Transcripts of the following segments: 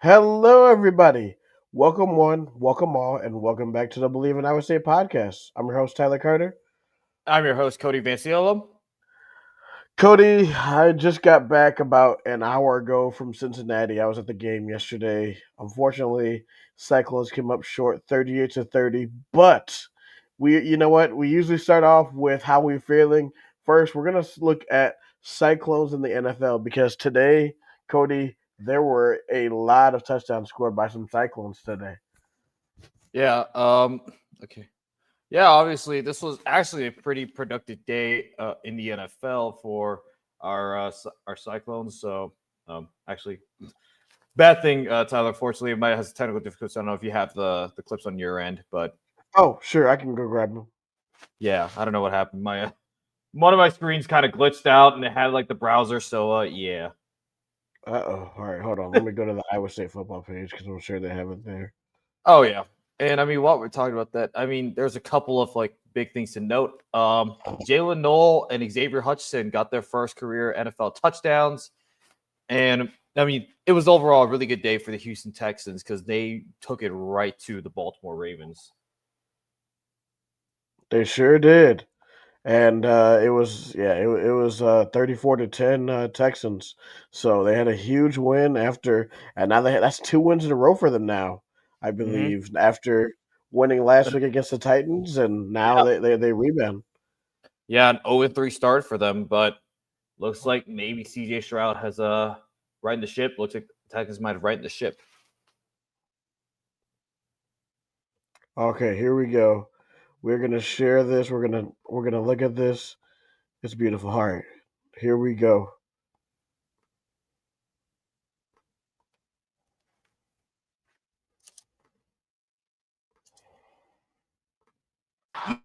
Hello, everybody. Welcome one, welcome all, and welcome back to the Bleav in Iowa State podcast. I'm your host, Tyler Carter. I'm your host, Cody Vanciolo. Cody, I just got back about an hour ago from Cincinnati. I was at the game yesterday. Unfortunately, Cyclones came up short 38-30, but you know what? We usually start off with how we're feeling. First, we're going to look at Cyclones in the NFL because today, Cody, there were a lot of touchdowns scored by some Cyclones today. Yeah. Okay. Yeah. Obviously, this was actually a pretty productive day in the NFL for our Cyclones. So, actually, bad thing, Tyler. Fortunately, it might have technical difficulties. I don't know if you have the clips on your end, but Oh, sure, I can go grab them. yeah, I don't know what happened. My one of my screens kind of glitched out, and it had like the browser. So, yeah. Uh-oh. All right, hold on. Let me go to the Iowa State football page because I'm sure they have it there. Oh yeah. And I mean, while we're talking about that, I mean, there's a couple of like big things to note. Jaylen Null and Xavier Hutcherson got their first career NFL touchdowns. And I mean, it was overall a really good day for the Houston Texans because they took it right to the Baltimore Ravens. They sure did. And it was 34-10 Texans. So they had a huge win after, and now that's 2 wins in a row for them now, I Mm-hmm. believe, after winning last week against the Titans, and now Yeah. they rebound. Yeah, an 0-3 start for them, but looks like maybe CJ Stroud has righted the ship. Looks like the Texans might have righted the ship. Okay, here we go. We're gonna share this. We're gonna look at this. It's beautiful. All right, here we go.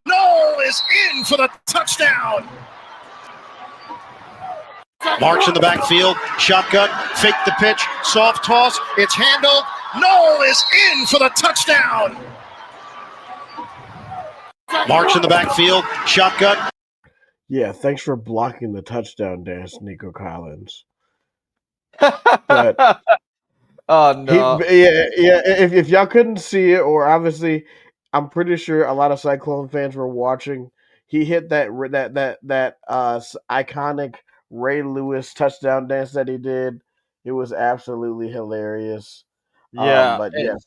Null is in for the touchdown. Marks in the backfield, shotgun, fake the pitch, soft toss, it's handled. Null is in for the touchdown. Marks in the backfield, shotgun. Yeah, thanks for blocking the touchdown dance, Nico Collins. But oh no. yeah. If y'all couldn't see it, or obviously, I'm pretty sure a lot of Cyclone fans were watching. He hit that iconic Ray Lewis touchdown dance that he did. It was absolutely hilarious. Yeah. But yes,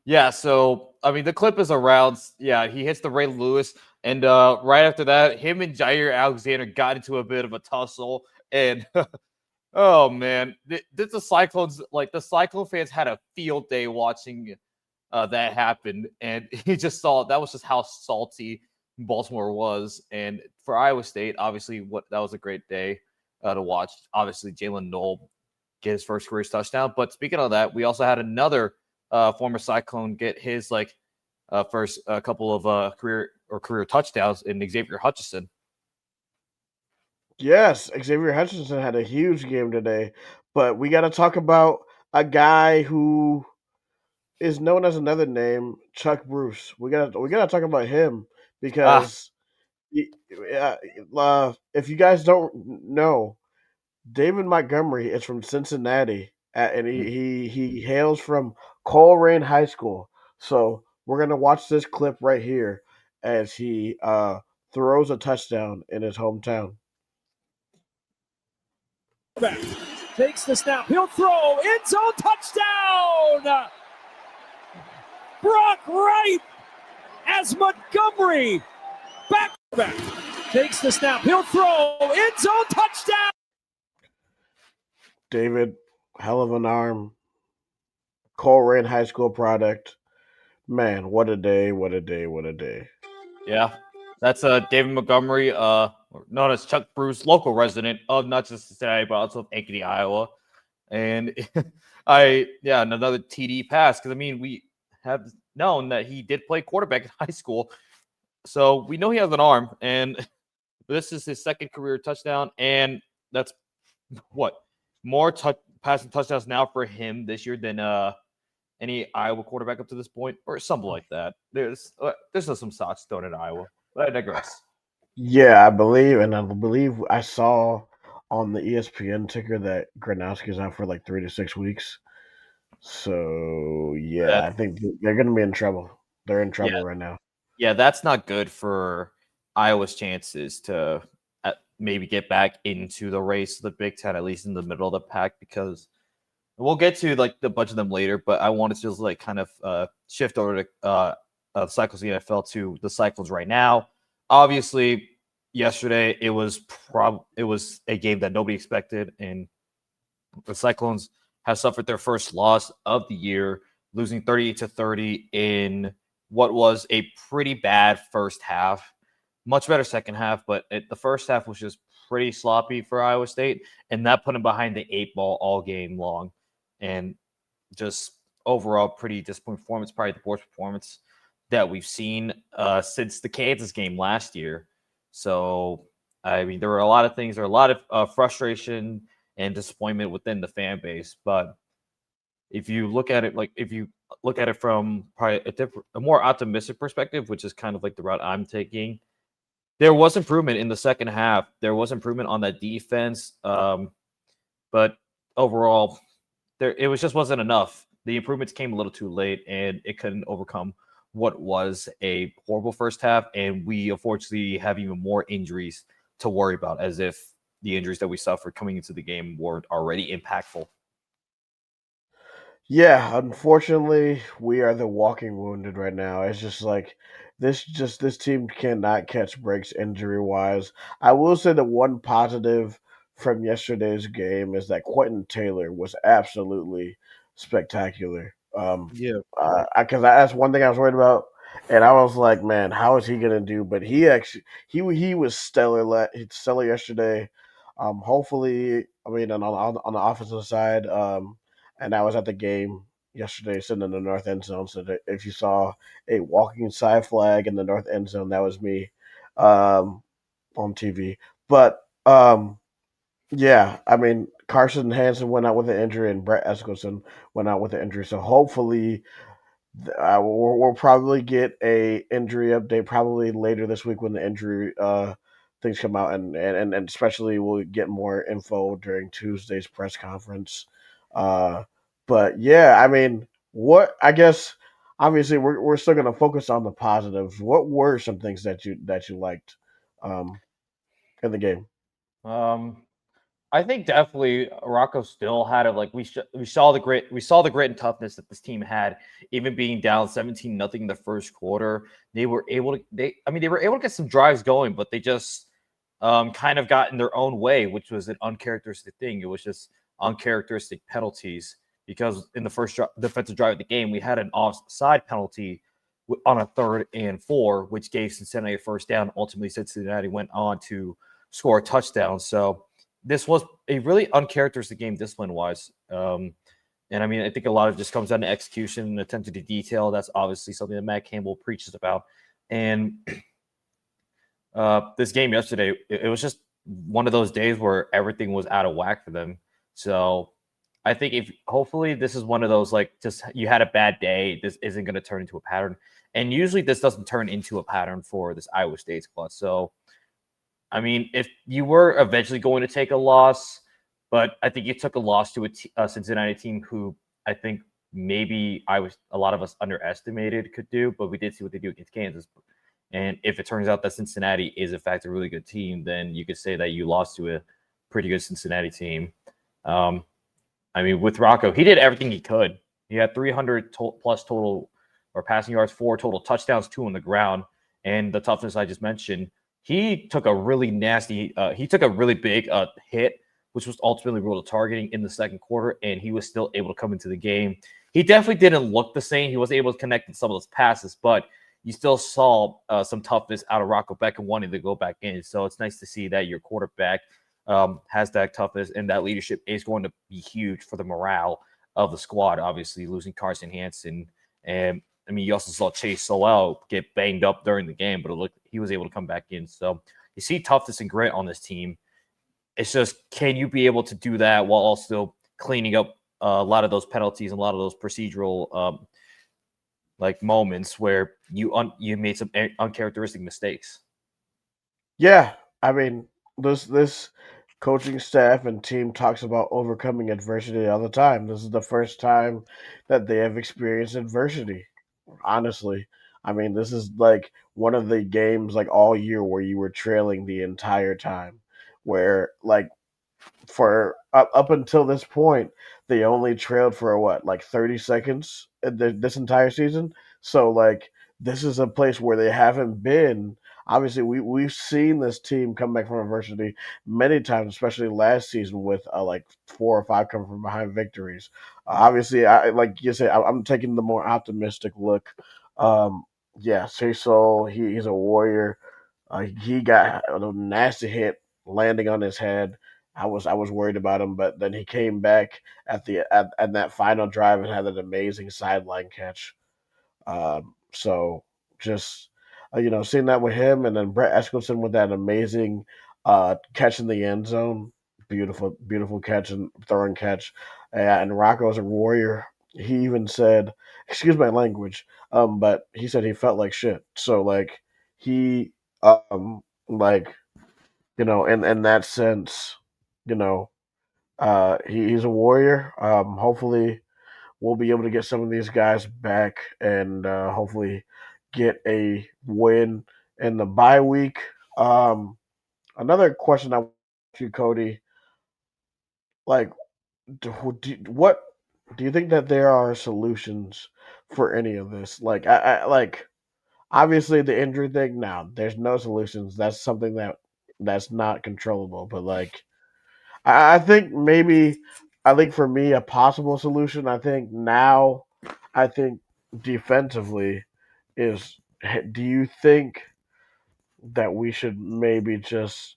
Yeah, so I mean the clip is around. Yeah, he hits the Ray Lewis, and right after that, him and Jair Alexander got into a bit of a tussle. And oh man, the Cyclones, like the Cyclone fans had a field day watching that happen, and he just saw that was just how salty Baltimore was. And for Iowa State, obviously, what that was a great day to watch. Obviously, Jaylen Null get his first career touchdown. But speaking of that, we also had another former Cyclone get his first couple of career touchdowns in Xavier Hutcherson. yes, Xavier Hutchinson had a huge game today. But we got to talk about a guy who is known as another name, Chuck Bruce. We gotta talk about him Ah, because uh, if you guys don't know, David Montgomery is from Cincinnati, and he hails from Coleraine High School. So we're gonna watch this clip right here as he throws a touchdown in his hometown. Takes the snap. He'll throw. End zone touchdown. Brock Wright as Montgomery back. Takes the snap. He'll throw. End zone touchdown. David, hell of an arm. Coleraine High School product. Man, what a day! What a day! What a day! yeah, that's David Montgomery, known as Chuck Bruce, local resident of not just Cincinnati but also of Ankeny, Iowa. And another TD pass because I mean we have known that he did play quarterback in high school, so we know he has an arm, and this is his second career touchdown, and that's what more passing touchdowns now for him this year than any Iowa quarterback up to this point, or something like that. There's some socks thrown in Iowa, but I digress. Yeah, I believe I saw on the ESPN ticker that Gronowski's out for like 3 to 6 weeks. So yeah, I think they're going to be in trouble. They're in trouble right now. Yeah, that's not good for Iowa's chances to maybe get back into the race of the Big Ten, at least in the middle of the pack, because we'll get to like a bunch of them later. But I wanted to just like kind of shift over to Cyclones NFL to the Cyclones right now. Obviously, yesterday it was a game that nobody expected, and the Cyclones have suffered their first loss of the year, losing 38-30 in what was a pretty bad first half. Much better second half, but the first half was just pretty sloppy for Iowa State, and that put them behind the 8 ball all game long. And just overall, pretty disappointing performance, probably the worst performance that we've seen since the Kansas game last year. So, I mean, there were a lot of things, there were a lot of frustration and disappointment within the fan base. But if you look at it, from probably a more optimistic perspective, which is kind of like the route I'm taking, there was improvement in the second half. There was improvement on that defense, but overall, it just wasn't enough. The improvements came a little too late, and it couldn't overcome what was a horrible first half. And we unfortunately have even more injuries to worry about, as if the injuries that we suffered coming into the game weren't already impactful. Yeah, unfortunately, we are the walking wounded right now. It's just like this team cannot catch breaks injury wise. I will say the one positive from yesterday's game is that Quentin Taylor was absolutely spectacular. Because that's one thing I was worried about, and I was like, man, how is he gonna do? But he was stellar yesterday. Hopefully, I mean, on the offensive side, and I was at the game yesterday, sitting in the north end zone. So that if you saw a walking side flag in the north end zone, that was me on TV. But yeah, I mean, Carson Hansen went out with an injury, and Brett Eskelson went out with an injury. So hopefully, we'll probably get a injury update probably later this week when the injury things come out, and especially we'll get more info during Tuesday's press conference. Uh, but yeah, I mean, what I guess obviously we're still gonna focus on the positives. What were some things that you liked in the game? I think definitely Rocco still had it. Like we saw the grit and toughness that this team had, even being down 17-0 in the first quarter. They were able to get some drives going, but they just kind of got in their own way, which was an uncharacteristic thing. It was just uncharacteristic penalties, because in the first defensive drive of the game, we had an offside penalty on a 3rd and 4, which gave Cincinnati a first down. Ultimately, Cincinnati went on to score a touchdown. So this was a really uncharacteristic game discipline-wise. And I mean, I think a lot of it just comes down to execution and attention to detail. That's obviously something that Matt Campbell preaches about. And this game yesterday, it was just one of those days where everything was out of whack for them. So I think hopefully this is one of those, like, just you had a bad day, this isn't going to turn into a pattern. And usually this doesn't turn into a pattern for this Iowa State squad. So, I mean, if you were eventually going to take a loss, but I think you took a loss to a Cincinnati team who I think maybe a lot of us underestimated could do, but we did see what they do against Kansas. And if it turns out that Cincinnati is in fact a really good team, then you could say that you lost to a pretty good Cincinnati team. I mean, with Rocco, he did everything he could. He had 300 plus total or passing yards, 4 total touchdowns, 2 on the ground, and the toughness I just mentioned. He took a really big hit, which was ultimately ruled a targeting in the second quarter, and he was still able to come into the game. He definitely didn't look the same. He was able to connect in some of those passes, but you still saw some toughness out of Rocco Becht and wanting to go back in. So it's nice to see that your quarterback has that toughness, and that leadership is going to be huge for the morale of the squad. Obviously, losing Carson Hansen, and I mean, you also saw Chase Solel get banged up during the game, but he was able to come back in. So you see toughness and grit on this team. It's just, can you be able to do that while also cleaning up a lot of those penalties and a lot of those procedural like moments where you made some uncharacteristic mistakes? Yeah, I mean, this coaching staff and team talks about overcoming adversity all the time. This is the first time that they have experienced adversity. Honestly, I mean, this is like one of the games like all year where you were trailing the entire time, where like for up until this point, they only trailed for what, like 30 seconds this entire season. So like this is a place where they haven't been. Obviously, we've seen this team come back from adversity many times, especially last season with like 4 or 5 come from behind victories. Obviously, I like you say, I'm taking the more optimistic look. Um, yeah, Cecil, he's a warrior. He got a nasty hit landing on his head. I was worried about him, but then he came back at that final drive and had an amazing sideline catch. So just seeing that with him, and then Brett Eskelson with that amazing catch in the end zone, beautiful, beautiful catch and throwing catch. And Rocco's a warrior. He even said, "Excuse my language," but he said he felt like shit. So like he like in that sense, you know, he's a warrior. Hopefully, we'll be able to get some of these guys back and hopefully get a win in the bye week. Another question I want to you, Cody, like, what do you think that there are solutions for any of this? Like, I like obviously the injury thing. Now, there's no solutions. That's something that's not controllable. But like, I think maybe I think for me a possible solution. I think defensively is. Do you think that we should maybe just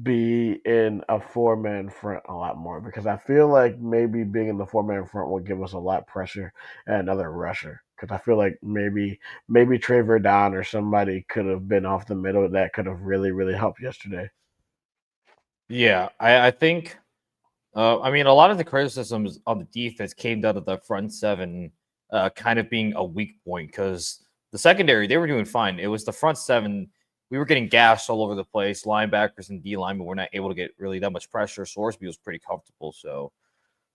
be in a 4-man front a lot more? Because I feel like maybe being in the 4-man front will give us a lot of pressure and another rusher. Because I feel like maybe Trey Verdon or somebody could have been off the middle that could have really really helped yesterday. Yeah, I think. I mean, a lot of the criticisms on the defense came down to the front seven kind of being a weak point because the secondary, they were doing fine. It was the front seven. We were getting gashed all over the place. Linebackers and D linemen were not able to get really that much pressure. Sorsby was pretty comfortable. So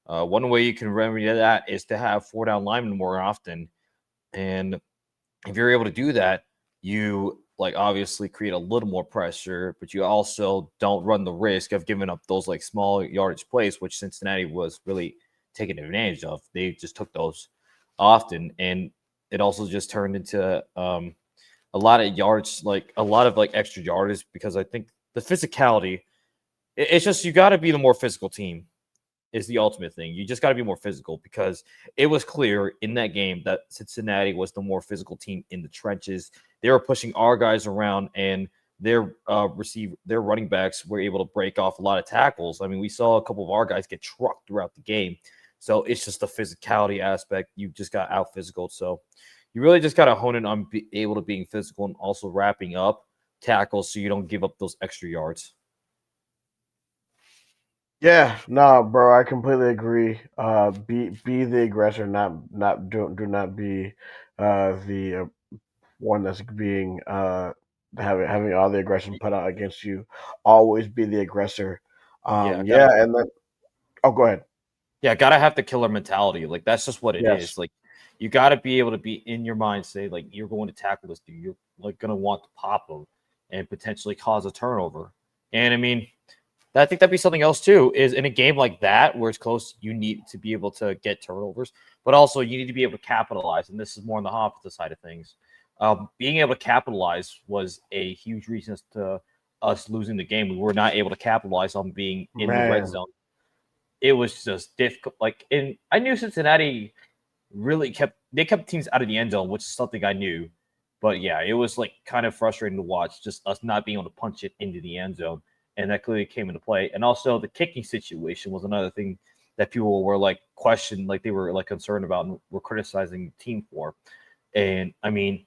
one way you can remedy that is to have 4 down linemen more often. And if you're able to do that, you like obviously create a little more pressure, but you also don't run the risk of giving up those like small yardage plays, which Cincinnati was really taking advantage of. They just took those often, and it also just turned into a lot of yards, like a lot of like extra yardage, because I think the physicality, it's just you got to be the more physical team is the ultimate thing. You just got to be more physical because it was clear in that game that Cincinnati was the more physical team in the trenches. They were pushing our guys around, and their running backs were able to break off a lot of tackles. I mean, we saw a couple of our guys get trucked throughout the game. So it's just the physicality aspect. You just got out physical. So you really just got to hone in on able to being physical and also wrapping up tackles so you don't give up those extra yards. Yeah, no, bro, I completely agree. Be the aggressor, not do not be the one that's being having all the aggression put out against you. Always be the aggressor. Yeah, Yeah, and then go ahead. Yeah, gotta have the killer mentality. Like that's just what it Yes, is. Like you gotta be able to be in your mind, say like you're going to tackle this dude. You're like gonna want to pop him and potentially cause a turnover. And I mean, I think that'd be something else too. Is in a game like that where it's close, you need to be able to get turnovers, but also you need to be able to capitalize. And this is more on the opposite side of things. Being able to capitalize was a huge reason to us losing the game. We were not able to capitalize on being in the red man. zone. It was just difficult. Like, and I knew Cincinnati really kept teams out of the end zone, which is something I knew. But yeah, it was like kind of frustrating to watch, just us not being able to punch it into the end zone, and that clearly came into play. And also the kicking situation was another thing that people were like questioned, like they were like concerned about and were criticizing the team for. And I mean,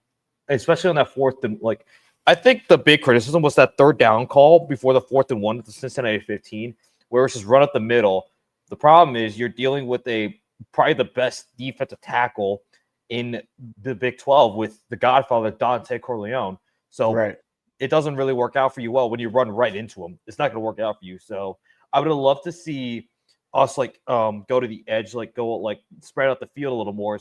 especially on that fourth and like, I think the big criticism was that 3rd down call before the 4th and 1 at the Cincinnati 15, where it's just run up the middle. The problem is you're dealing with probably the best defensive tackle in the Big 12 with the Godfather Dante Corleone. So Right. it doesn't really work out for you well when you run right into them. It's not going to work out for you. So I would have loved to see us go to the edge, go spread out the field a little more.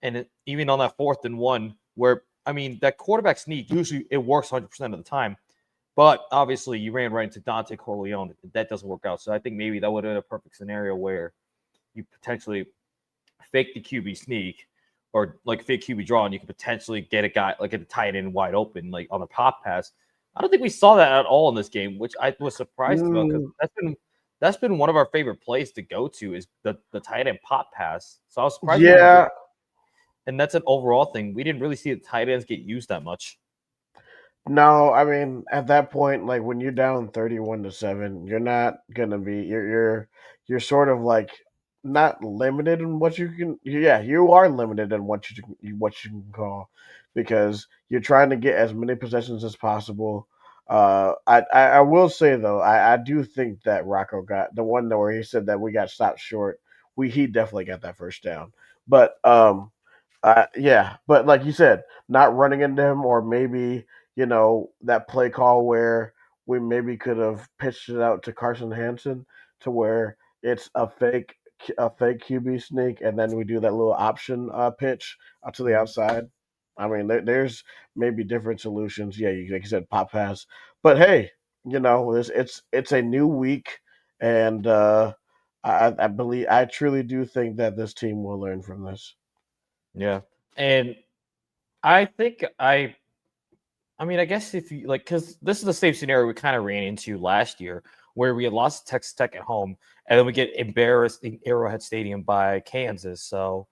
And even on that 4th and 1, where, I mean, that quarterback sneak, usually it works 100% of the time. But obviously, you ran right into Dante Corleone. That doesn't work out. So I think maybe that would have been a perfect scenario where you potentially fake the QB sneak or fake QB draw, and you could potentially get a guy get the tight end wide open, on a pop pass. I don't think we saw that at all in this game, which I was surprised about because that's been one of our favorite plays to go to is the tight end pop pass. So I was surprised. Yeah. And that's an overall thing. We didn't really see the tight ends get used that much. No, I mean at that point, when you're down 31-7, you're not gonna be you're sort of not limited in what you can. Yeah, you are limited in what you can call because you're trying to get as many possessions as possible. I will say though, I do think that Rocco got the one where he said that we got stopped short. He definitely got that first down, but yeah, but like you said, not running into him, or maybe that play call where we maybe could have pitched it out to Carson Hansen to where it's a fake QB sneak, and then we do that little option pitch out to the outside. I mean, there's maybe different solutions. Yeah, like you said, pop pass, but hey, it's a new week, and I truly do think that this team will learn from this. Yeah. And I think I mean, I guess if you because this is the same scenario we kind of ran into last year where we had lost to Texas Tech at home and then we get embarrassed in Arrowhead Stadium by Kansas. So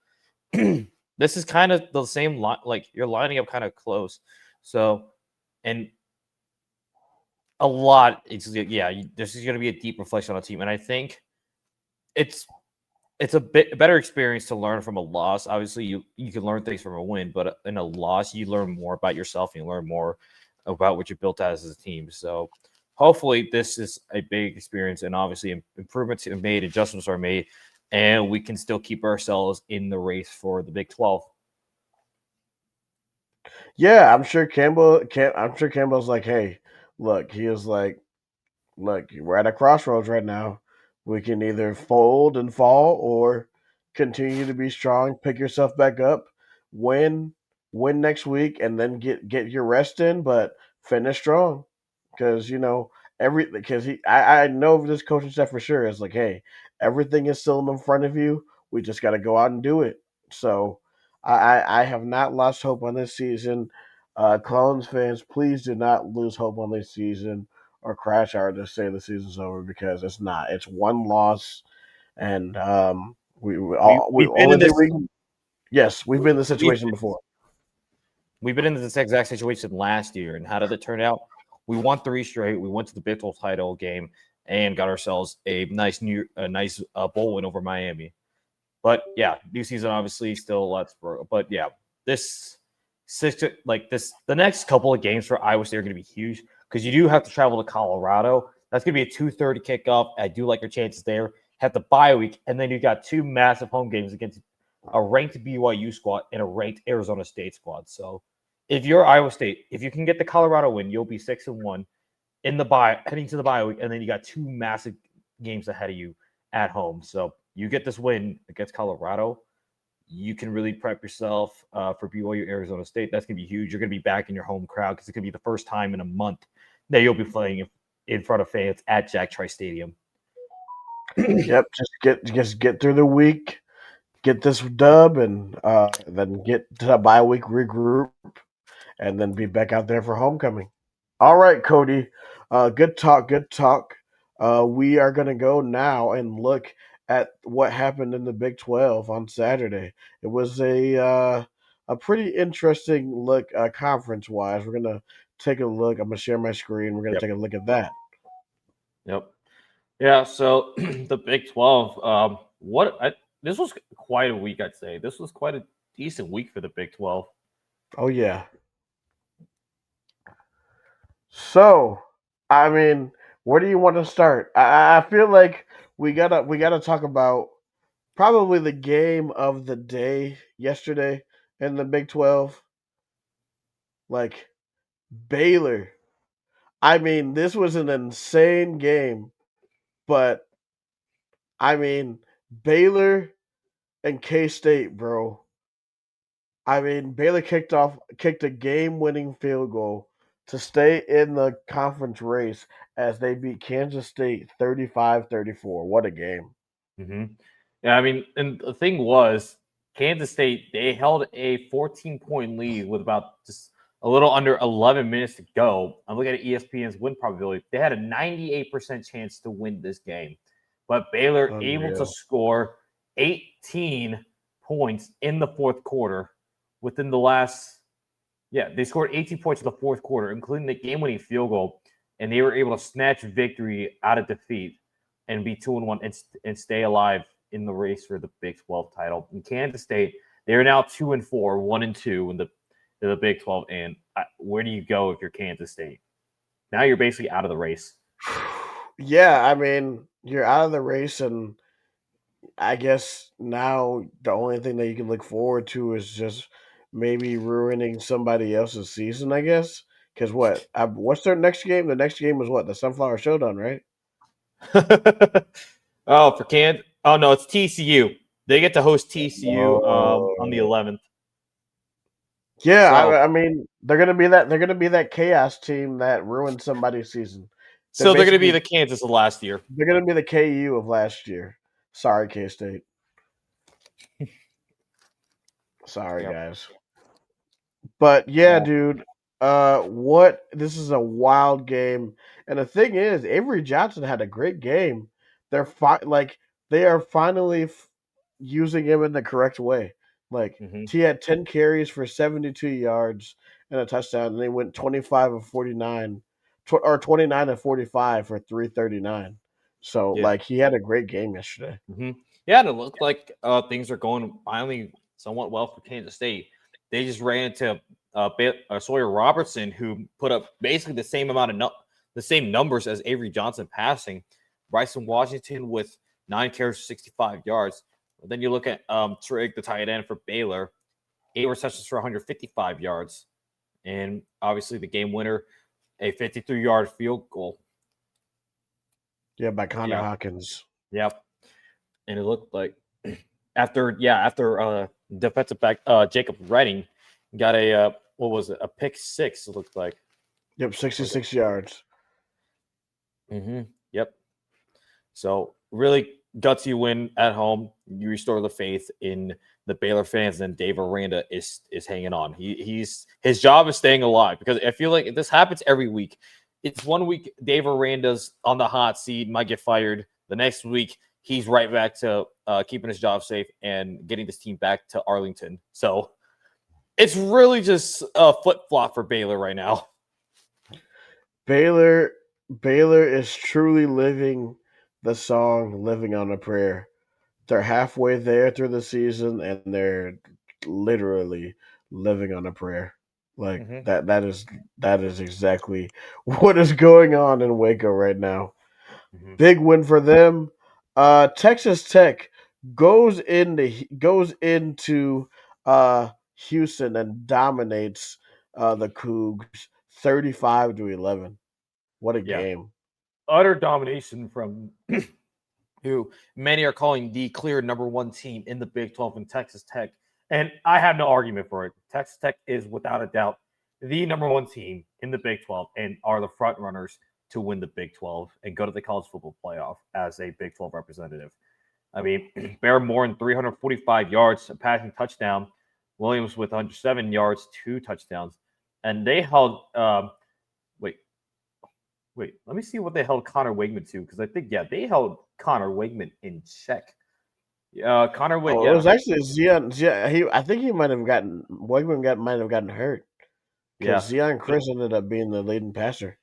this is kind of the same you're lining up kind of close. So, and a lot, this is going to be a deep reflection on the team. And I think it's a bit better experience to learn from a loss. Obviously, you can learn things from a win, but in a loss, you learn more about yourself and you learn more about what you're built as a team. So hopefully this is a big experience, and obviously improvements are made, adjustments are made, and we can still keep ourselves in the race for the Big 12. Yeah, I'm sure Campbell's like, hey, look, he was like, look, we're at a crossroads right now. We can either fold and fall or continue to be strong, pick yourself back up, win, win next week, and then get your rest in, but finish strong. Because I know this coaching staff for sure is like, hey, everything is still in front of you. We just got to go out and do it. So I have not lost hope on this season. Clones fans, please do not lose hope on this season or crash out to say the season's over, because it's not. It's one loss, and We've been only in this. thing we yes, we've been in this We've, situation before. we've been in this exact situation last year, and how did it turn out? We won 3 straight. We went to the Big 12 title game and got ourselves a nice bowl win over Miami. But yeah, new season obviously still lots for. But yeah, the next couple of games for Iowa State are going to be huge because you do have to travel to Colorado. That's going to be a 2:30 kickoff. I do like your chances there. Have the bye week, and then you got 2 massive home games against a ranked BYU squad and a ranked Arizona State squad. So if you're Iowa State, if you can get the Colorado win, you'll be 6-1 in the bye heading to the bye week, and then you got 2 massive games ahead of you at home. So you get this win against Colorado, you can really prep yourself for BYU Arizona State. That's going to be huge. You're going to be back in your home crowd because it's going to be the first time in a month that you'll be playing in front of fans at Jack Trice Stadium. Yep, just get through the week, get this dub, and then get to the bye week, regroup, and then be back out there for homecoming. All right, Cody. Good talk. Good talk. We are going to go now and look at what happened in the Big 12 on Saturday. It was a pretty interesting look conference wise. We're going to take a look. I'm going to share my screen. We're going to take a look at that. Yep. Yeah. So the Big 12. This was quite a week, I'd say. This was quite a decent week for the Big 12. Oh yeah. So, I mean, where do you want to start? I feel like we gotta talk about probably the game of the day yesterday in the Big 12. Like Baylor I mean, this was an insane game, but I mean, Baylor and K-State, bro. I mean, Baylor kicked a game-winning field goal to stay in the conference race as they beat Kansas State 35-34. What a game. Mm-hmm. Yeah, I mean, and the thing was, Kansas State, they held a 14-point lead with about just a little under 11 minutes to go. I'm looking at ESPN's win probability. They had a 98% chance to win this game. But Baylor able to Unreal. score 18 points in the fourth quarter within the last, they scored 18 points in the fourth quarter, including the game-winning field goal, and they were able to snatch victory out of defeat and be 2-1 and stay alive in the race for the Big 12 title. In Kansas State, they are now 2-4, 1-2 in the Big 12. And where do you go if you're Kansas State? Now you're basically out of the race. Yeah, I mean, you're out of the race, and I guess now the only thing that you can look forward to is just maybe ruining somebody else's season, I guess. Because what's their next game? The next game was what? The Sunflower Showdown, right? Oh, for Kansas? Oh, no, it's TCU. They get to host TCU on the Oh. 11th. Yeah, So, I mean, they're gonna be that chaos team that ruined somebody's season. they're going to be the Kansas of last year. They're gonna be the KU of last year. Sorry, K State. Sorry, Yep. guys. But yeah, Yeah. dude. This is a wild game, and the thing is, Avery Johnson had a great game. They are finally using him in the correct way. Like Mm-hmm. he had 10 carries for 72 yards and a touchdown, and they went 25 of 49, or 29 of 45 for 339. So Yeah. like he had a great game yesterday. Mm-hmm. Yeah, and it looked like things are going finally somewhat well for Kansas State. They just ran into Sawyer Robertson, who put up basically the same amount of the same numbers as Avery Johnson passing. Bryson Washington with 9 carries for 65 yards. Then you look at Trigg, the tight end for Baylor, 8 receptions for 155 yards, and obviously the game winner, a 53-yard field goal. Yeah, by Connor Hawkins. Yep. And it looked like after defensive back Jacob Redding got a a pick 6, it looked like. Yep, 66 yards. Mm-hmm. Yep. So really gutsy win at home. You restore the faith in the Baylor fans, and Dave Aranda is hanging on. His job is staying alive, because I feel like this happens every week. It's one week Dave Aranda's on the hot seat, might get fired. The next week he's right back to keeping his job safe and getting this team back to Arlington. So it's really just a flip-flop for Baylor right now. Baylor is truly living the song "Living on a Prayer." They're halfway there through the season, and they're literally living on a prayer. Like that is exactly what is going on in Waco right now. Mm-hmm. Big win for them. Texas Tech goes into Houston and dominates the Cougs 35-11. What a game. Utter domination from who many are calling the clear number 1 team in the Big 12 in Texas Tech. And I have no argument for it. Texas Tech is without a doubt the number 1 team in the Big 12 and are the front runners to win the Big 12 and go to the college football playoff as a Big 12 representative. I mean, Bear more than 345 yards, a passing touchdown. Williams with 107 yards, 2 touchdowns. And they held Wait, let me see what they held Connor Wigman to, because I think, they held Connor Wigman in check. Connor Wigman. It was actually Zion. I think he might have gotten might have gotten hurt because Zion Chris ended up being the leading passer.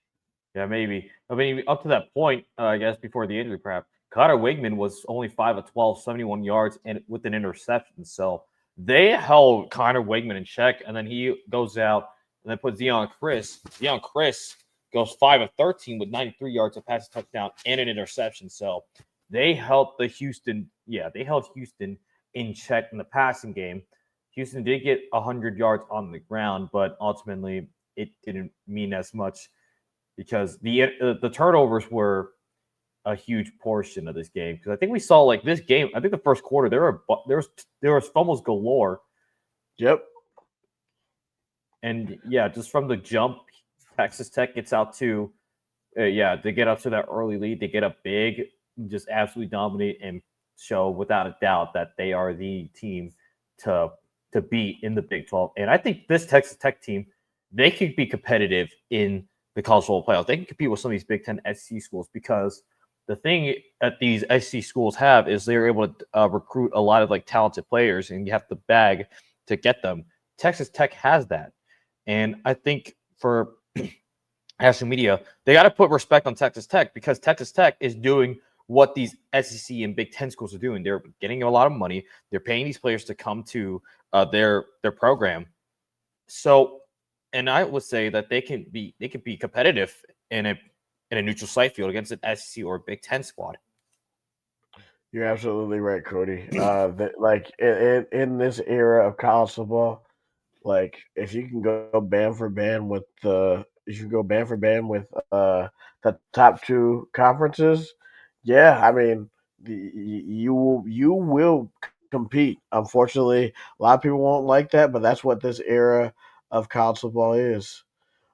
Yeah, maybe. I mean, up to that point, I guess before the injury prep, Connor Wigman was only 5 of 12, 71 yards, and with an interception. So they held Connor Wigman in check, and then he goes out and then put Zion Chris. Zion Chris goes 5 of 13 with 93 yards, a passing touchdown, and an interception. So they held Houston in check in the passing game. Houston did get 100 yards on the ground, but ultimately it didn't mean as much. because the turnovers were a huge portion of this game. Because I think we saw like this game. I think the first quarter there was fumbles galore. Yep. And yeah, just from the jump, Texas Tech gets out to they get up to that early lead. They get up big, just absolutely dominate and show without a doubt that they are the team to beat in the Big 12. And I think this Texas Tech team, they could be competitive in the college football playoff. They can compete with some of these Big 10 SEC schools because the thing that these SEC schools have is they're able to recruit a lot of like talented players, and you have to bag to get them. Texas Tech has that. And I think for national media, they got to put respect on Texas Tech because Texas Tech is doing what these SEC and Big Ten schools are doing. They're getting a lot of money. They're paying these players to come to their program. So, and I would say that they can be competitive in a neutral site field against an SEC or Big Ten squad. You're absolutely right, Cody. Like in this era of college football, like if you can go band for band with the the top two conferences, yeah, I mean you will compete. Unfortunately, a lot of people won't like that, but that's what this era of college football is.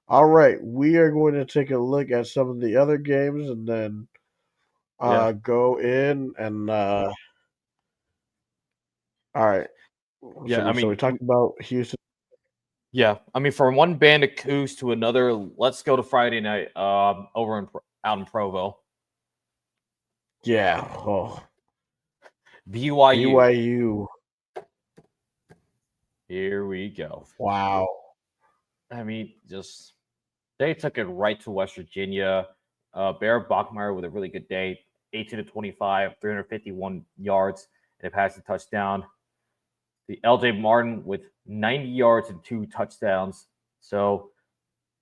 All right, we are going to take a look at some of the other games and then go in and all right. Yeah, I So we mean, talked about Houston. yeah, I mean, from one band of coos to another, let's go to Friday night out in Provo. Yeah. Oh, BYU. BYU. Here we go. Wow. I mean, just they took it right to West Virginia. Bear Bachmeyer with a really good day, 18 to 25, 351 yards and a passing touchdown. The LJ Martin with 90 yards and 2 touchdowns. So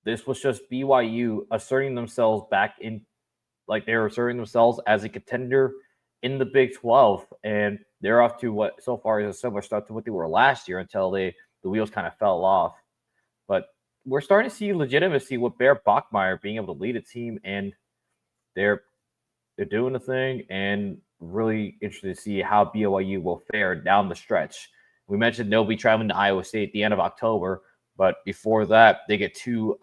this was just BYU asserting themselves back in, like they were asserting themselves as a contender in the Big 12, and they're off to what so far is a similar start to what they were last year until the wheels kind of fell off. But we're starting to see legitimacy with Bear Bachmeyer being able to lead a team, and they're doing the thing, and really interested to see how BYU will fare down the stretch. We mentioned they'll be traveling to Iowa State at the end of October, but before that, they get two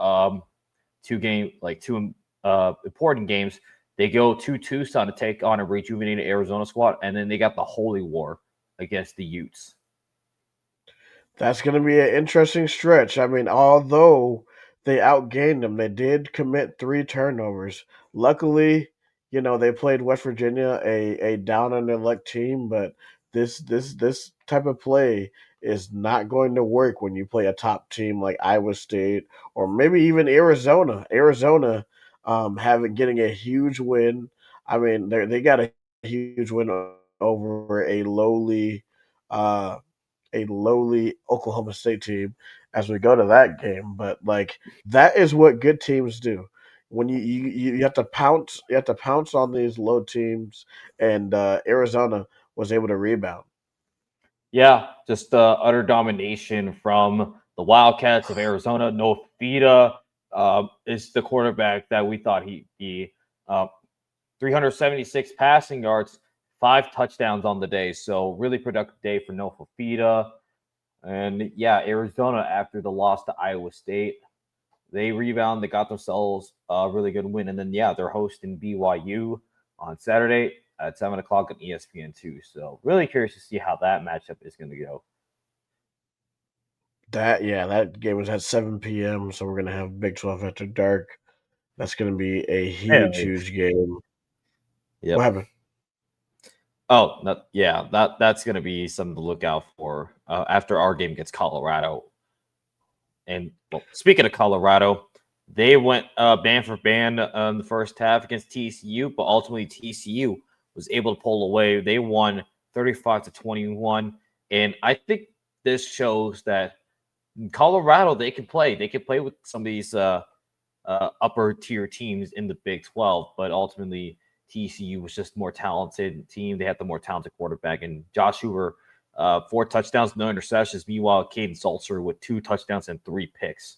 important games. They go to Tucson to take on a rejuvenated Arizona squad, and then they got the Holy War against the Utes. That's going to be an interesting stretch. I mean, although they outgained them, they did commit 3 turnovers. Luckily, they played West Virginia, a down on their luck team, but this type of play is not going to work when you play a top team like Iowa State or maybe even Arizona. Arizona getting a huge win. I mean, they got a huge win over a lowly Oklahoma State team as we go to that game. But like that is what good teams do. When you have to pounce on these low teams, and Arizona was able to rebound. Yeah, just utter domination from the Wildcats of Arizona. No Fida is the quarterback that we thought he'd be. 376 passing yards, 5 touchdowns on the day. So really productive day for Noah Fida. And yeah, Arizona, after the loss to Iowa State, they rebound. They got themselves a really good win. And then, yeah, they're hosting BYU on Saturday at 7 o'clock on ESPN2. So really curious to see how that matchup is going to go. That game was at 7 p.m. So we're gonna have Big 12 after dark. That's gonna be a huge game. Yep. What happened? Oh, that's going to be something to look out for after our game gets Colorado. And well, speaking of Colorado, they went band for band in the first half against TCU, but ultimately TCU was able to pull away. They won 35-21, and I think this shows that Colorado they can play. They can play with some of these upper tier teams in the Big 12, but ultimately TCU was just more talented team. They had the more talented quarterback, and Josh Hoover, 4 touchdowns, no interceptions. Meanwhile, Caden Salter with 2 touchdowns and 3 picks.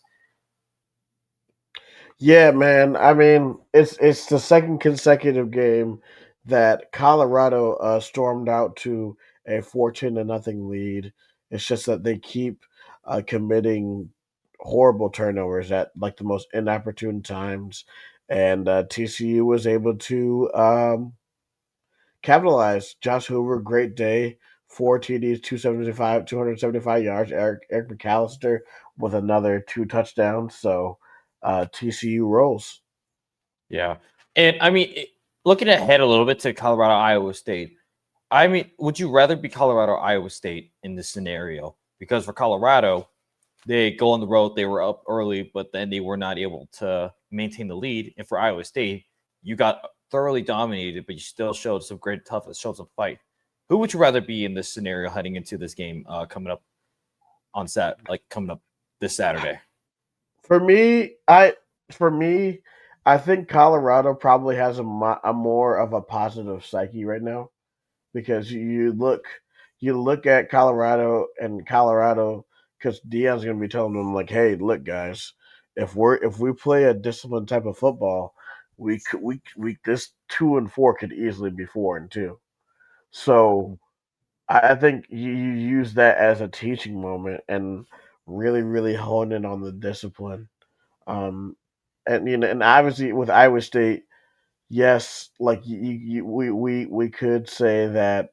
Yeah, man. I mean, it's the second consecutive game that Colorado stormed out to a 14-0 lead. It's just that they keep committing horrible turnovers at like the most inopportune times, and TCU was able to capitalize. Josh Hoover, great day. 4 TDs, 275 yards. Eric McAllister with another 2 touchdowns. So TCU rolls. Yeah. And I mean, looking ahead a little bit to Colorado, Iowa State, I mean, would you rather be Colorado or Iowa State in this scenario? Because for Colorado, they go on the road, they were up early, but then they were not able to maintain the lead. And for Iowa State, you got thoroughly dominated, but you still showed some great toughness, showed some fight. Who would you rather be in this scenario heading into this game coming up coming up this Saturday? For me, I think Colorado probably has a more of a positive psyche right now because you look at Colorado because Dion's going to be telling them like, hey, look guys, if we play a disciplined type of football, we this 2-4 could easily be 4-2. So I think you use that as a teaching moment and really hone in on the discipline. Um, and obviously with Iowa State, yes, like we could say that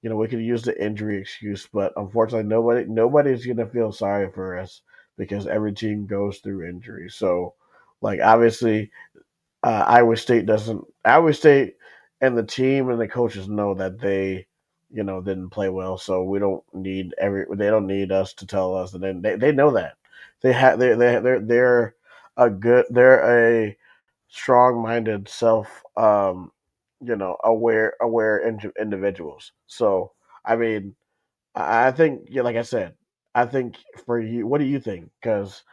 we could use the injury excuse, but unfortunately, nobody's gonna feel sorry for us because every team goes through injury. So, like obviously, Iowa State and the team and the coaches know that they didn't play well, so we don't need they don't need us to tell us, and then they know that they're they're a strong minded self aware individuals. So I mean, I think yeah, like I said, I think for you, what do you think? Because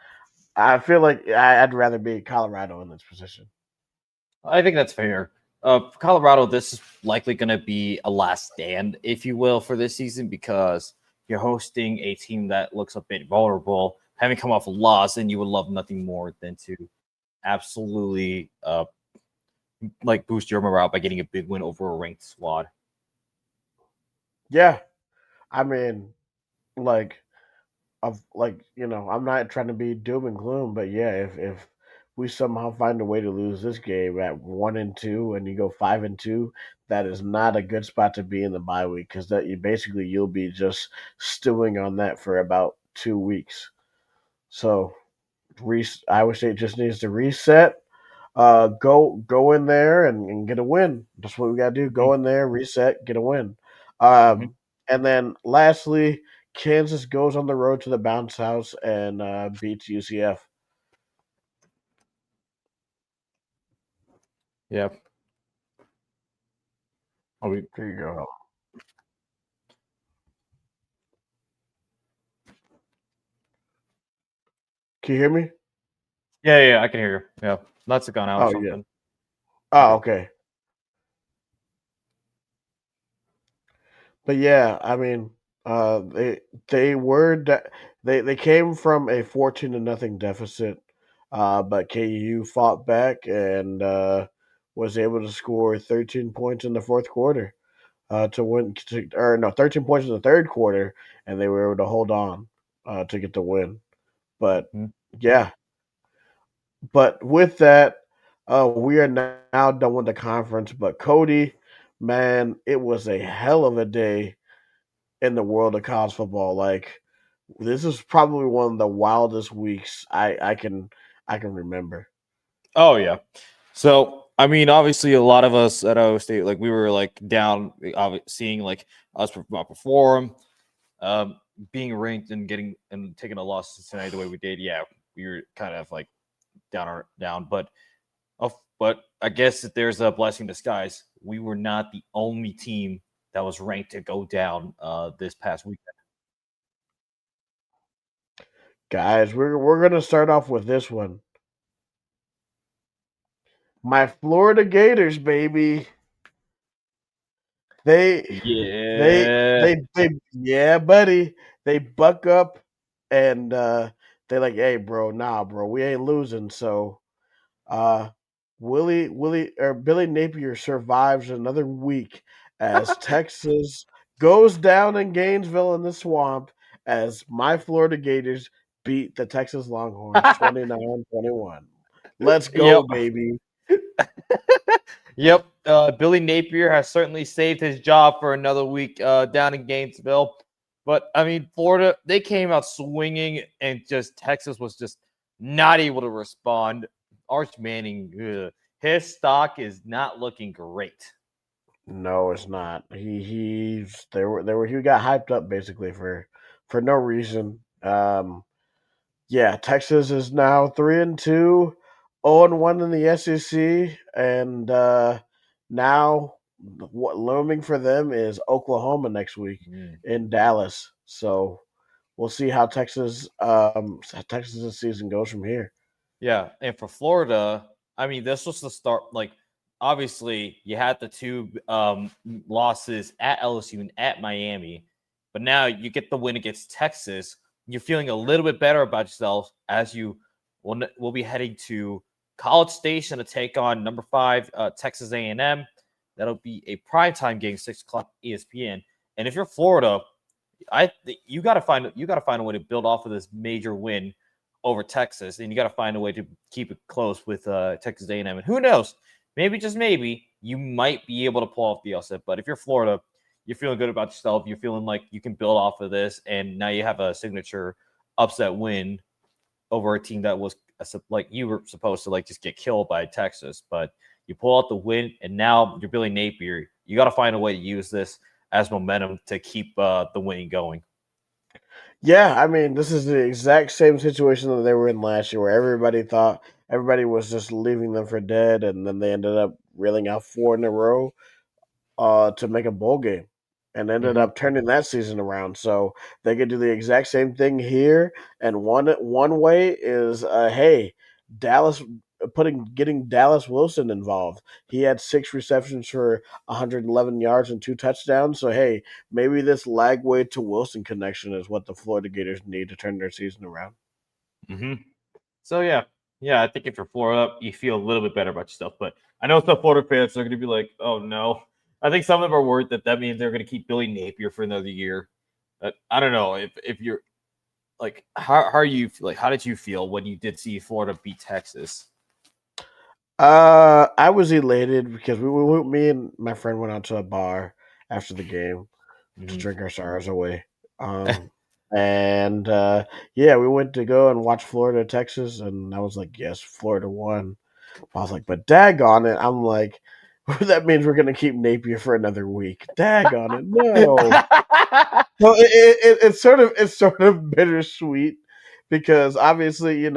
I feel like I'd rather be Colorado in this position. I think that's fair. For Colorado, this is likely going to be a last stand, if you will, for this season because you're hosting a team that looks a bit vulnerable, having come off a loss, and you would love nothing more than to absolutely boost your morale by getting a big win over a ranked squad. Yeah, I mean, like I'm not trying to be doom and gloom, but yeah, if we somehow find a way to lose this game at 1-2 and you go 5-2, that is not a good spot to be in the bye week because that you'll be just stewing on that for about 2 weeks. So Iowa State just needs to reset. Go in there and get a win. That's what we got to do. Go in there, reset, get a win. Mm-hmm. And then lastly, Kansas goes on the road to the bounce house and beats UCF. Yeah. There you go. Can you hear me? Yeah, I can hear you. Yeah, that's gone out or Oh yeah. something. Oh okay. But yeah, I mean, they were they came from a 14-0 deficit, but KU fought back and was able to score 13 points in the fourth quarter to win, or no, 13 points in the third quarter, and they were able to hold on to get the win. But Mhm. yeah, but with that, we are now done with the conference. But Cody, man, it was a hell of a day in the world of college football. Like this is probably one of the wildest weeks I can remember. Oh yeah. So I mean, obviously, a lot of us at Iowa State, we were down, seeing us perform, being ranked and getting and taking a loss to Cincinnati the way we did. Yeah, we were kind of down, but I guess that there's a blessing in disguise. We were not the only team that was ranked to go down this past weekend. Guys, we're gonna start off with this one. My Florida Gators, baby. They Yeah. yeah, buddy. They buck up and they like, hey bro, nah bro, we ain't losing. So Billy Napier survives another week as Texas goes down in Gainesville in the swamp as my Florida Gators beat the Texas Longhorns 29-21. Let's go, Yep. baby. Yep. Billy Napier has certainly saved his job for another week down in Gainesville. But I mean, Florida, they came out swinging, and just Texas was just not able to respond. Arch Manning, his stock is not looking great. No, it's not. He got hyped up basically for no reason. Yeah, Texas is now 3-2, 0-1 in the SEC, and now what looming for them is Oklahoma next week in Dallas. So we'll see how Texas's season goes from here. Yeah, and for Florida, I mean, this was the start. Like, obviously, you had the two losses at LSU and at Miami, but now you get the win against Texas. You're feeling a little bit better about yourself as you will be heading to College Station to take on number 5 Texas A&M. That'll be a primetime game, 6:00 ESPN. And if you're Florida, you got to find a way to build off of this major win over Texas, and you got to find a way to keep it close with Texas A&M. And who knows? Maybe, just maybe, you might be able to pull off the upset. But if you're Florida, you're feeling good about yourself. You're feeling like you can build off of this, and now you have a signature upset win over a team that was like you were supposed to like just get killed by Texas. But you pull out the win, and now you're Billy Napier. You got to find a way to use this as momentum to keep the winning going. Yeah, I mean, this is the exact same situation that they were in last year, where everybody was just leaving them for dead, and then they ended up reeling out 4 in a row to make a bowl game, and ended up turning that season around. So they could do the exact same thing here. And one way is, hey, Dallas getting Dallas Wilson involved. He had 6 receptions for 111 yards and 2 touchdowns. So hey, maybe this Lagway to Wilson connection is what the Florida Gators need to turn their season around. So yeah, I think if you're Florida, you feel a little bit better about yourself. But I know some Florida fans are going to be like, "Oh no." I think some of them are worried that means they're going to keep Billy Napier for another year. But I don't know if you're like, how are you like? How did you feel when you did see Florida beat Texas? I was elated because me and my friend went out to a bar after the game to drink our sorrows away. And yeah, we went to go and watch Florida, Texas, and I was like, yes, Florida won. I was like, but daggone it, I'm like, that means we're gonna keep Napier for another week. Daggone it, no. Well, it's sort of bittersweet because obviously,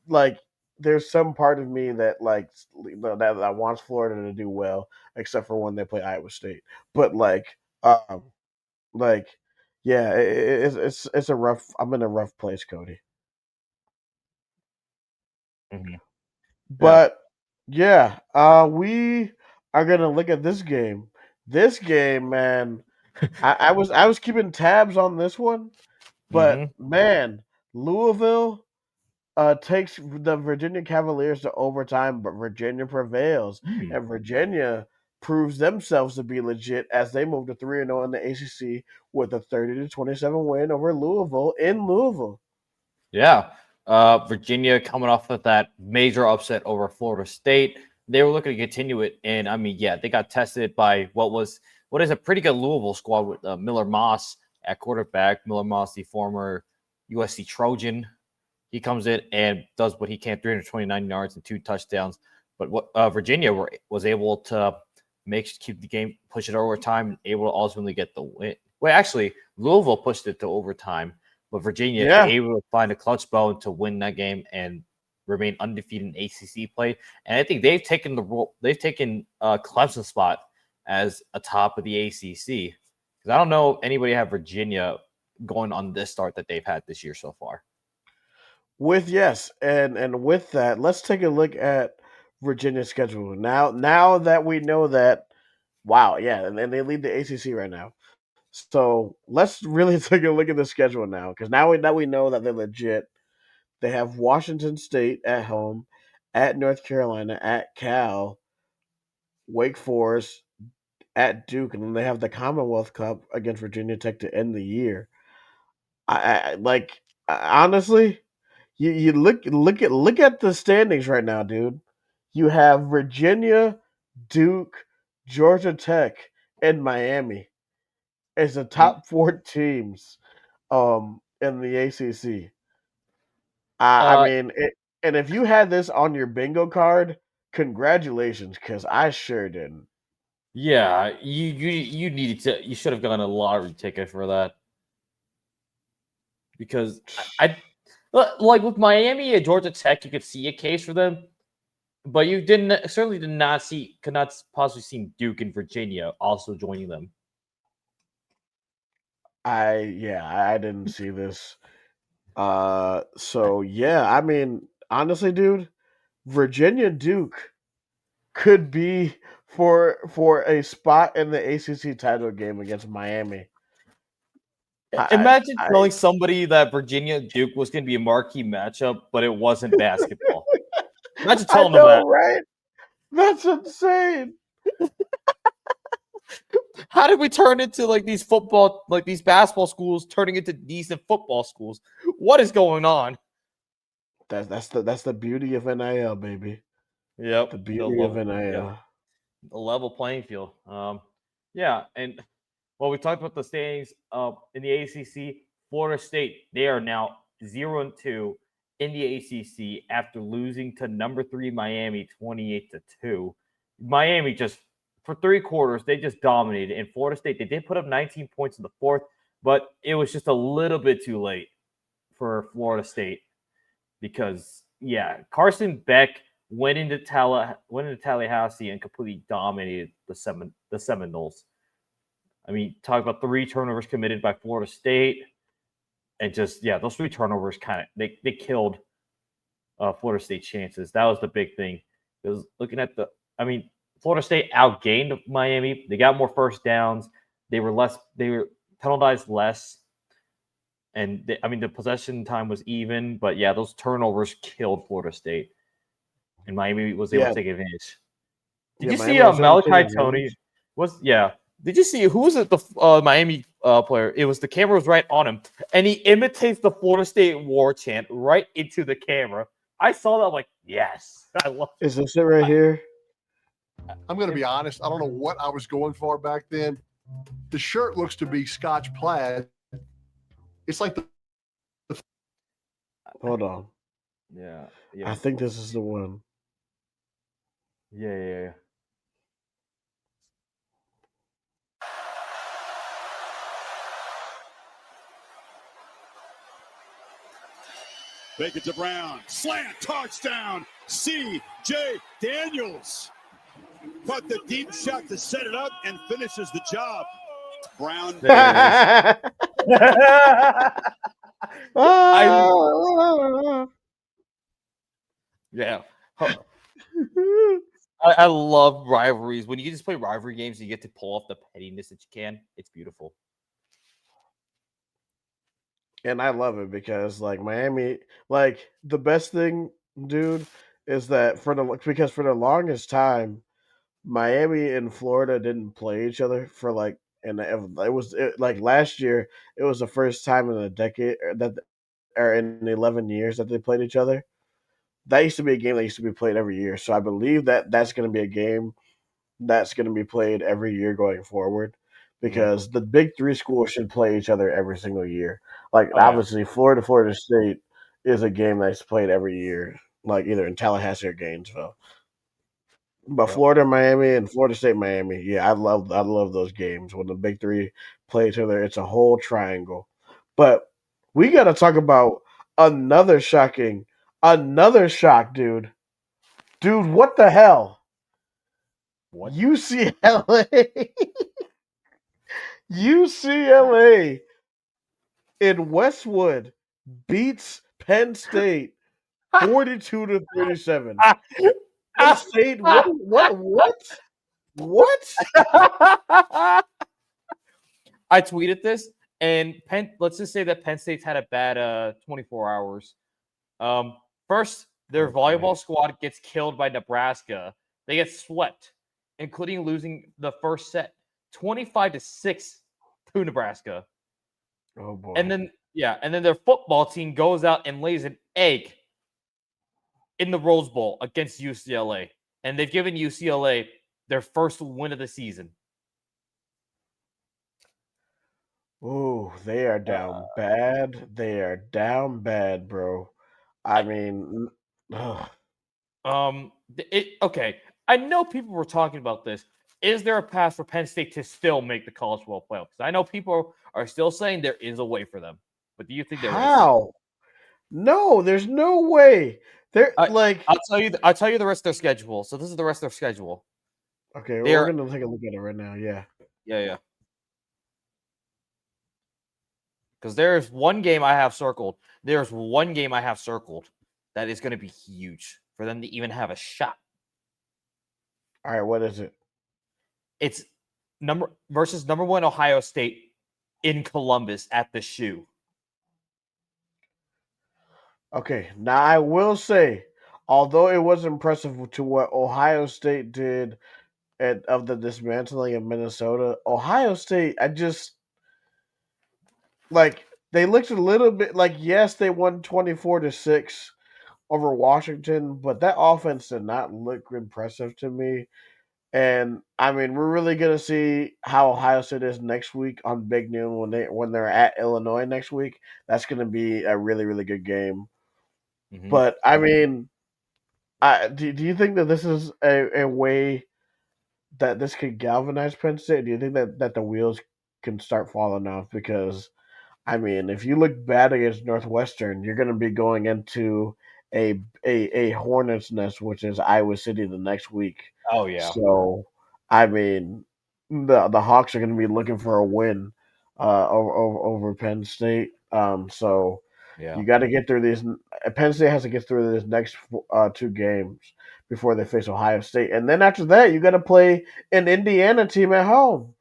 like there's some part of me that that wants Florida to do well, except for when they play Iowa State. But like yeah, it's a rough. I'm in a rough place, Cody. Yeah. But yeah, we are gonna look at this game. This game, man, I was keeping tabs on this one, but man, Louisville takes the Virginia Cavaliers to overtime, but Virginia prevails, and Virginia proves themselves to be legit as they move to 3-0 in the ACC with a 30-27 win over Louisville in Louisville. Yeah. Virginia coming off of that major upset over Florida State. They were looking to continue it. And I mean, yeah, they got tested by what is a pretty good Louisville squad with Miller Moss at quarterback. Miller Moss, the former USC Trojan. He comes in and does what he can, 329 yards and 2 touchdowns. But what Virginia was able to keep the game, push it overtime, and able to ultimately get the win. Well, actually, Louisville pushed it to overtime, but Virginia able to find a clutch bone to win that game and remain undefeated in ACC play. And I think they've taken Clemson's spot as a top of the ACC, because I don't know anybody have Virginia going on this start that they've had this year so far. And with that, let's take a look at Virginia's schedule. Now that we know that, wow, yeah, and they lead the ACC right now. So let's really take a look at the schedule now, because now we know that they're legit. They have Washington State at home, at North Carolina, at Cal, Wake Forest, at Duke, and then they have the Commonwealth Cup against Virginia Tech to end the year. Honestly, you look at the standings right now, dude. You have Virginia, Duke, Georgia Tech, and Miami as the top 4 teams in the ACC. I Uh, mean, and if you had this on your bingo card, congratulations, because I sure didn't. yeah, you needed to. You should have gotten a lottery ticket for that because I like with Miami and Georgia Tech, you could see a case for them, but you could not possibly see Duke and Virginia also joining them. I didn't see this. So yeah, I mean, honestly, dude, Virginia Duke could be for a spot in the ACC title game against Miami. Imagine I telling somebody that Virginia Duke was going to be a marquee matchup, but it wasn't basketball. Imagine I telling them know, that. right? That's insane. How did we turn into like these basketball schools turning into decent football schools? What is going on? That's the beauty of NIL, baby. Yep, The beauty of NIL. the level playing field. Yeah, and well, we talked about the standings in the ACC. Florida State, they are now 0-2 in the ACC after losing to number 3 Miami 28-2. Miami just for 3 quarters they just dominated. And Florida State, they did put up 19 points in the fourth, but it was just a little bit too late for Florida State because Carson Becht went into Tallahassee and completely dominated the Seminoles. I mean, talk about 3 turnovers committed by Florida State, and just those 3 turnovers kind of they killed Florida State's chances. That was the big thing. Because looking at Florida State outgained Miami. They got more first downs. They were penalized less, and the possession time was even. But those turnovers killed Florida State, and Miami was able to Yeah, take advantage. Did yeah. you see Miami was able to take Malachi Tony advantage. was Did you see who was it? The Miami player. It was the camera was right on him, and he imitates the Florida State war chant right into the camera. I saw that. I'm like, yes, I love. Is this it right here? I'm going to be honest. I don't know what I was going for back then. The shirt looks to be Scotch plaid. It's like Hold on. Yeah. I think this is the one. Yeah. Fake it to Brown. Slant, touchdown. C.J. Daniels. Caught the deep shot to set it up and finishes the job. Brown. Yeah. I love rivalries. When you just play rivalry games and you get to pull off the pettiness that you can, it's beautiful. And I love it because Miami, the best thing, dude, is that for the longest time, Miami and Florida didn't play each other for and last year it was the first time in a decade or in 11 years that they played each other. That used to be a game that used to be played every year. So I believe that that's going to be a game that's going to be played every year going forward because the big 3 schools should play each other every single year. Obviously, Florida State is a game that's played every year, either in Tallahassee or Gainesville. But Florida, Miami, and Florida State, Miami, I love those games when the big 3 play each other. It's a whole triangle. But we got to talk about another shock, dude. Dude, what the hell? What? UCLA. UCLA in Westwood beats Penn State 42-37. Penn State, what? I tweeted this, and let's just say that Penn State's had a bad 24 hours. First, Their Okay. volleyball squad gets killed by Nebraska. They get swept, including losing the first set 25-6 to Nebraska. Oh boy. And then their football team goes out and lays an egg in the Rose Bowl against UCLA. And they've given UCLA their first win of the season. Ooh, they are down bad. They are down bad, bro. I mean, ugh. Okay. I know people were talking about this. Is there a path for Penn State to still make the college football playoff? Because I know people are still saying there is a way for them. But do you think there is? How? No, there's no way. They're like, I'll tell you the rest of their schedule. So this is the rest of their schedule. okay, They we're are gonna take a look at it right now. Yeah. yeah. Because there's one game I have circled. There's one game I have circled that is going to be huge for them to even have a shot. All right, what is it? It's number 1 Ohio State in Columbus at the Shoe. Okay, now I will say, although it was impressive to what Ohio State did of the dismantling of Minnesota, Ohio State, I just like they looked a little bit like yes, they won 24-6 over Washington, but that offense did not look impressive to me. And I mean, we're really gonna see how Ohio State is next week on Big Noon when they're at Illinois next week. That's gonna be a really really good game. Mm-hmm. But I mean, do you think that this is a way that this could galvanize Penn State? Do you think that the wheels can start falling off? Because I mean, if you look bad against Northwestern, you're going to be going into a hornet's nest, which is Iowa City the next week. Oh yeah. So I mean, the Hawks are going to be looking for a win over Penn State. So Yeah. you got to get through these. Penn State has to get through these next 2 games before they face Ohio State, and then after that, you got to play an Indiana team at home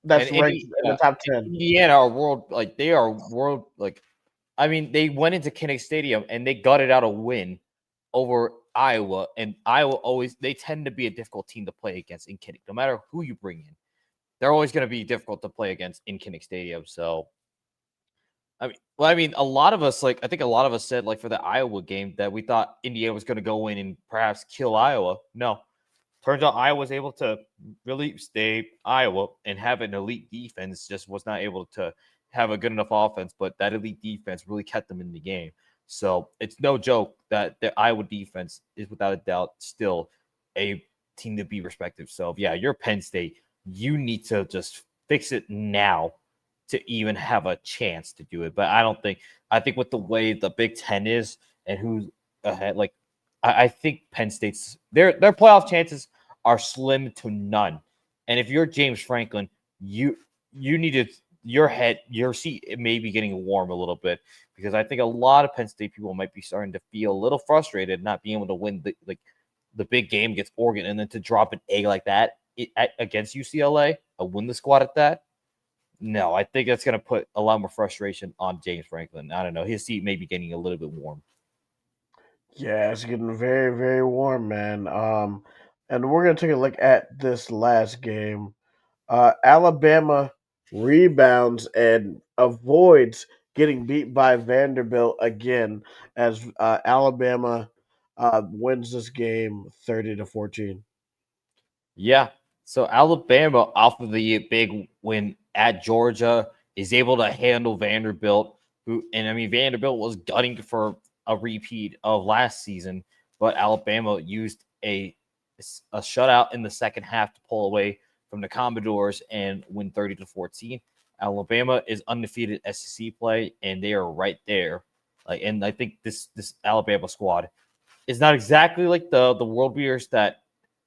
that's And ranked in the top 10. Indiana are world. I mean, they went into Kinnick Stadium and they gutted out a win over Iowa. And Iowa they tend to be a difficult team to play against in Kinnick. No matter who you bring in, they're always going to be difficult to play against in Kinnick Stadium. So, I think a lot of us said for the Iowa game that we thought Indiana was going to go in and perhaps kill Iowa. No, turns out Iowa was able to really stay Iowa and have an elite defense. Just was not able to have a good enough offense, but that elite defense really kept them in the game. So it's no joke that the Iowa defense is without a doubt still a team to be respected. So yeah, you're Penn State. You need to just fix it now to even have a chance to do it. But I think with the way the Big Ten is and who's ahead, I think Penn State's their playoff chances are slim to none. And if you're James Franklin, you need to your seat may be getting warm a little bit because I think a lot of Penn State people might be starting to feel a little frustrated not being able to win the big game against Oregon and then to drop an egg like that against UCLA, a win the squad at that. No, I think that's going to put a lot more frustration on James Franklin. I don't know. His seat may be getting a little bit warm. Yeah, it's getting very, very warm, man. And we're gonna take a look at this last game. Alabama rebounds and avoids getting beat by Vanderbilt again as Alabama wins this game 30-14. Yeah. So Alabama, off of the big win at Georgia, is able to handle Vanderbilt. Vanderbilt was gunning for a repeat of last season, but Alabama used a shutout in the second half to pull away from the Commodores and win 30-14. Alabama is undefeated SEC play, and they are right there. And I think this Alabama squad is not exactly like the world beaters that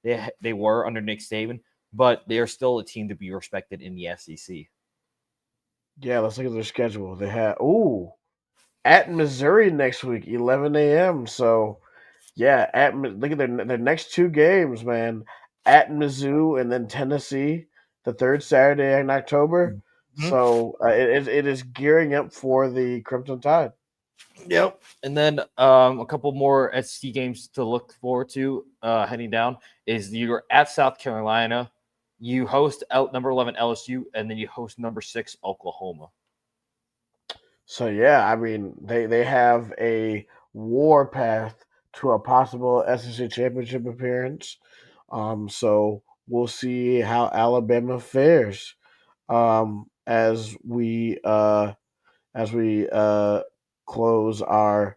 they were under Nick Saban, but they are still a team to be respected in the SEC. Yeah, let's look at their schedule. They have at Missouri next week, 11 a.m. So yeah, look at their next 2 games, man. At Mizzou and then Tennessee, the third Saturday in October. Mm-hmm. So it is gearing up for the Crimson Tide. Yep. And then a couple more SEC games to look forward to heading down is you're at South Carolina. You host number 11 LSU, and then you host number 6 Oklahoma. So yeah, I mean they have a war path to a possible SEC championship appearance. So we'll see how Alabama fares as we close our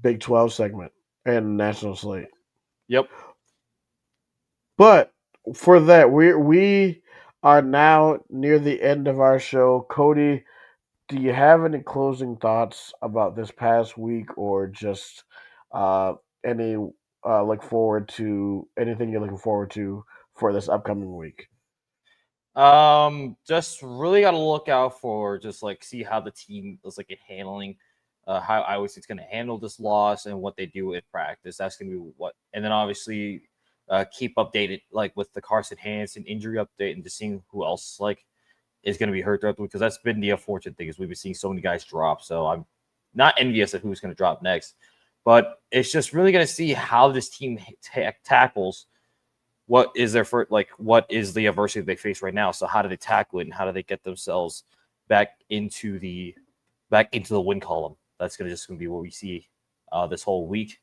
Big 12 segment and national slate. Yep. But for that, we are now near the end of our show. Cody, do you have any closing thoughts about this past week, or just any look forward to anything you're looking forward to for this upcoming week? Just really got to look out for just like see how the team is like handling, how Iowa State's going to handle this loss and what they do in practice. That's going to be what, and then obviously keep updated like with the Carson Hansen injury update and just seeing who else like is going to be hurt throughout the week, because that's been the unfortunate thing is we've been seeing so many guys drop. So I'm not envious of who's going to drop next, but it's just really going to see how this team tackles what is their first, like what is the adversity they face right now. So how do they tackle it and how do they get themselves back into the win column? That's going to be what we see this whole week,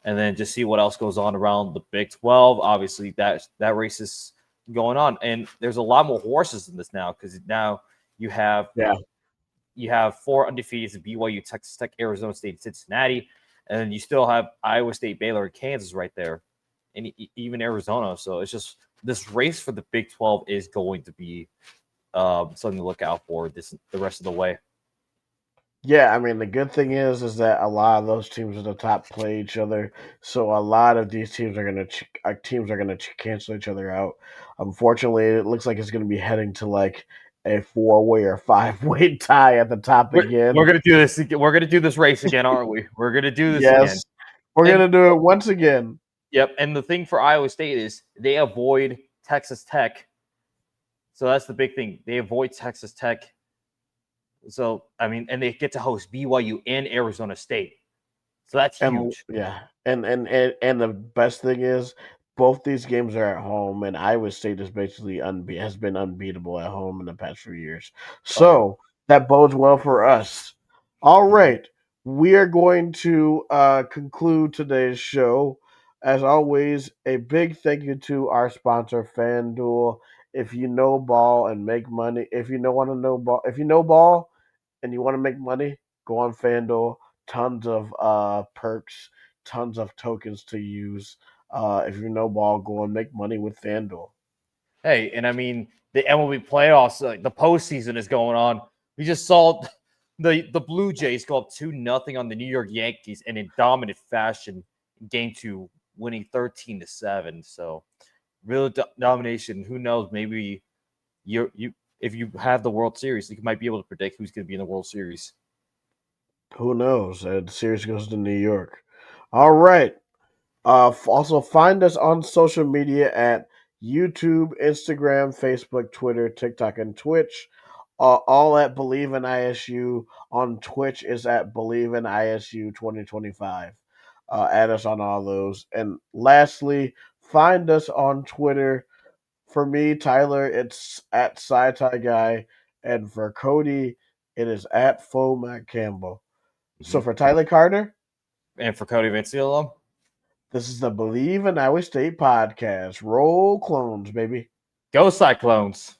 and then just see what else goes on around the Big 12. Obviously, that race is going on, and there's a lot more horses in this now because now you have 4 undefeated: BYU, Texas Tech, Arizona State, Cincinnati, and then you still have Iowa State, Baylor, and Kansas right there, and even Arizona. So it's just this race for the Big 12 is going to be something to look out for the rest of the way. Yeah, I mean the good thing is that a lot of those teams at the top play each other, so a lot of these teams are gonna cancel each other out. Unfortunately, it looks like it's gonna be heading to like a 4-way or 5-way tie at the top again. We're gonna do this. We're gonna do this race again, aren't we? We're gonna do this again. Yes, we're gonna do it once again. Yep. And the thing for Iowa State is they avoid Texas Tech. So that's the big thing. They avoid Texas Tech. So, I mean, and they get to host BYU and Arizona State. So that's huge. And the best thing is both these games are at home, and Iowa State is basically has been unbeatable at home in the past few years. So that bodes well for us. All right, we are going to conclude today's show. As always, a big thank you to our sponsor, FanDuel. If you know ball and make money, if you know ball and you want to make money, go on FanDuel. Tons of perks, tons of tokens to use. If you know ball, go and make money with FanDuel. Hey, and I mean the MLB playoffs, the postseason is going on. We just saw the Blue Jays go up 2-0 on the New York Yankees, and in dominant fashion, Game 2, winning 13-7. So, real domination. Who knows? Maybe you if you have the World Series, you might be able to predict who's going to be in the World Series. Who knows? The series goes to New York. All right. Also, find us on social media at YouTube, Instagram, Facebook, Twitter, TikTok, and Twitch. All at Bleav in ISU. On Twitch is at Bleav in ISU 2025. Add us on all those. And lastly, find us on Twitter. For me, Tyler, it's at SciTyGuy. And for Cody, it is at Matt Campbell. So for Tyler Carter, and for Cody Vinciolo, this is the Bleav in Iowa State podcast. Roll clones, baby. Go Cyclones.